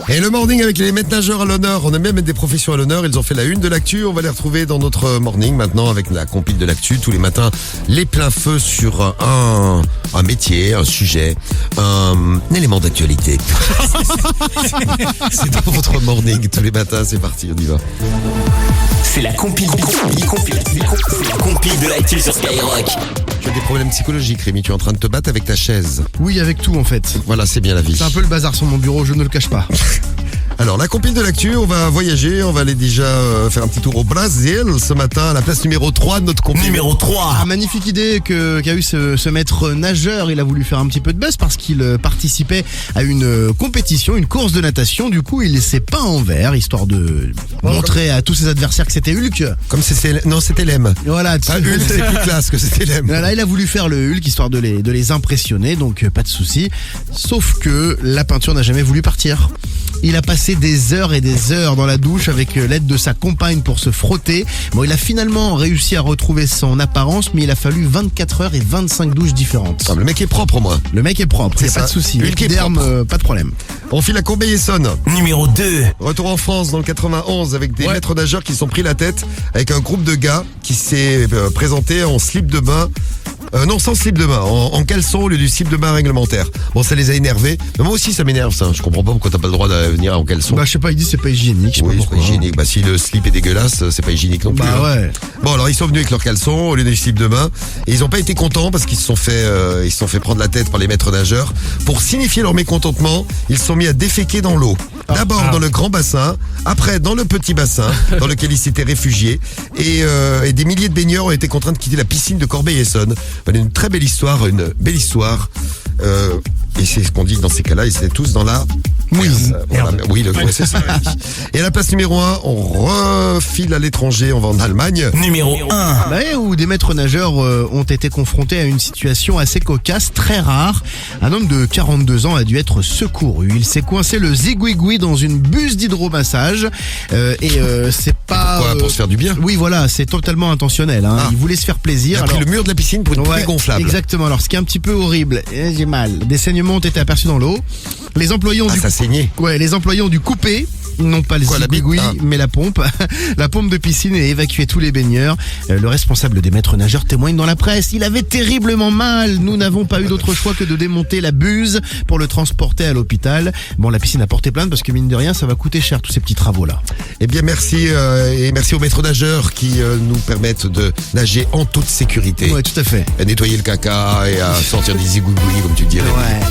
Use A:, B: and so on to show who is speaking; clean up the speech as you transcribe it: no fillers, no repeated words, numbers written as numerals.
A: Et le morning avec les maîtres nageurs à l'honneur. On aime bien mettre des professions à l'honneur. Ils ont fait la une de l'actu. On va les retrouver dans notre morning maintenant avec la compile de l'actu. Tous les matins, les pleins feux sur un métier, un sujet, un élément d'actualité. C'est dans votre morning tous les matins. C'est parti, on y va.
B: C'est la compile de l'actu sur Skyrock.
A: Tu as des problèmes psychologiques, Rémi. Tu es en train de te battre avec ta chaise.
C: Oui, avec tout en fait.
A: Voilà, c'est bien la vie.
C: C'est un peu le bazar sur mon bureau, je ne le cache pas.
A: Alors, la compile de l'actu, on va voyager, on va aller déjà faire un petit tour au Brésil ce matin, à la place numéro 3 de notre compile.
B: Numéro 3.
C: Magnifique idée qu'a eu ce maître nageur. Il a voulu faire un petit peu de buzz parce qu'il participait à une compétition, une course de natation. Du coup, il s'est peint en vert, histoire de montrer à tous ses adversaires que c'était Hulk.
A: Comme c'était Lem.
C: Voilà,
A: Ah, Hulk, c'est plus classe que c'était Lem.
C: Voilà, il a voulu faire le Hulk histoire de les impressionner, donc pas de souci. Sauf que la peinture n'a jamais voulu partir. Il a passé des heures et des heures dans la douche avec l'aide de sa compagne pour se frotter. Bon, il a finalement réussi à retrouver son apparence, mais il a fallu 24 heures et 25 douches différentes.
A: Ah, le mec est propre, moi.
C: Le mec est propre,
A: C'est
C: y a pas
A: ça.
C: de souci.
A: Hulk est
C: L'épiderme, pas de problème.
A: On file à Corbeil-Essonnes.
B: Numéro 2.
A: Retour en France dans le 91 avec des maîtres nageurs qui se sont pris la tête avec un groupe de gars qui s'est présenté en slip de bain. Non, sans slip de bain, en caleçon au lieu du slip de bain réglementaire. Bon, ça les a énervés. Mais moi aussi, ça m'énerve, ça. Je comprends pas pourquoi t'as pas le droit de venir en caleçon.
C: Bah, je sais pas, il dit c'est pas hygiénique. Je sais
A: Oui,
C: pas
A: c'est pas
C: pourquoi.
A: hygiénique. Bah, si le slip est dégueulasse, c'est pas hygiénique non plus.
C: Bah
A: hein.
C: ouais.
A: Bon, alors ils sont venus avec leur caleçon au lieu du slip de bain et ils ont pas été contents parce qu'ils se sont fait prendre la tête par les maîtres nageurs. Pour signifier leur mécontentement, ils se sont mis à déféquer dans l'eau. D'abord dans le grand bassin, après dans le petit bassin dans lequel ils s'étaient réfugiés et des milliers de baigneurs ont été contraints de quitter la piscine de Corbeil-Essonnes. Voilà, une très belle histoire, une belle histoire. Et c'est ce qu'on dit dans ces cas-là, ils étaient tous dans la
C: Mouise.
A: Voilà, oui, c'est ça. Et à la place numéro 1, on refile à l'étranger, on va en Allemagne.
B: Numéro 1.
C: Ouais, où des maîtres nageurs ont été confrontés à une situation assez cocasse, très rare. Un homme de 42 ans a dû être secouru. Il s'est coincé le zigouigoui dans une buse d'hydromassage. C'est pas...
A: Pourquoi Pour se faire du bien.
C: Oui, voilà, c'est totalement intentionnel. Hein.
A: Ah.
C: Il voulait se faire plaisir.
A: Il a pris le mur de la piscine pour une
C: Ouais,
A: plaie gonflable.
C: exactement. Alors, ce qui est un petit peu horrible, j'ai mal. Des saignements ont été aperçus dans l'eau. Les employés ont
A: Ça saignait.
C: les employés ont dû couper, non pas le
A: Quoi, la
C: zigouigoui,
A: bite
C: mais la pompe. La pompe de piscine et évacuer tous les baigneurs. Le responsable des maîtres nageurs témoigne dans la presse. Il avait terriblement mal. Nous n'avons pas eu d'autre choix que de démonter la buse pour le transporter à l'hôpital. Bon, la piscine a porté plainte parce que mine de rien, ça va coûter cher tous ces petits travaux-là.
A: Eh bien, merci et merci aux maîtres nageurs qui nous permettent de nager en toute sécurité.
C: Ouais, tout à fait.
A: À nettoyer le caca et à sortir des zigouigouis, comme tu dirais.
C: Ouais.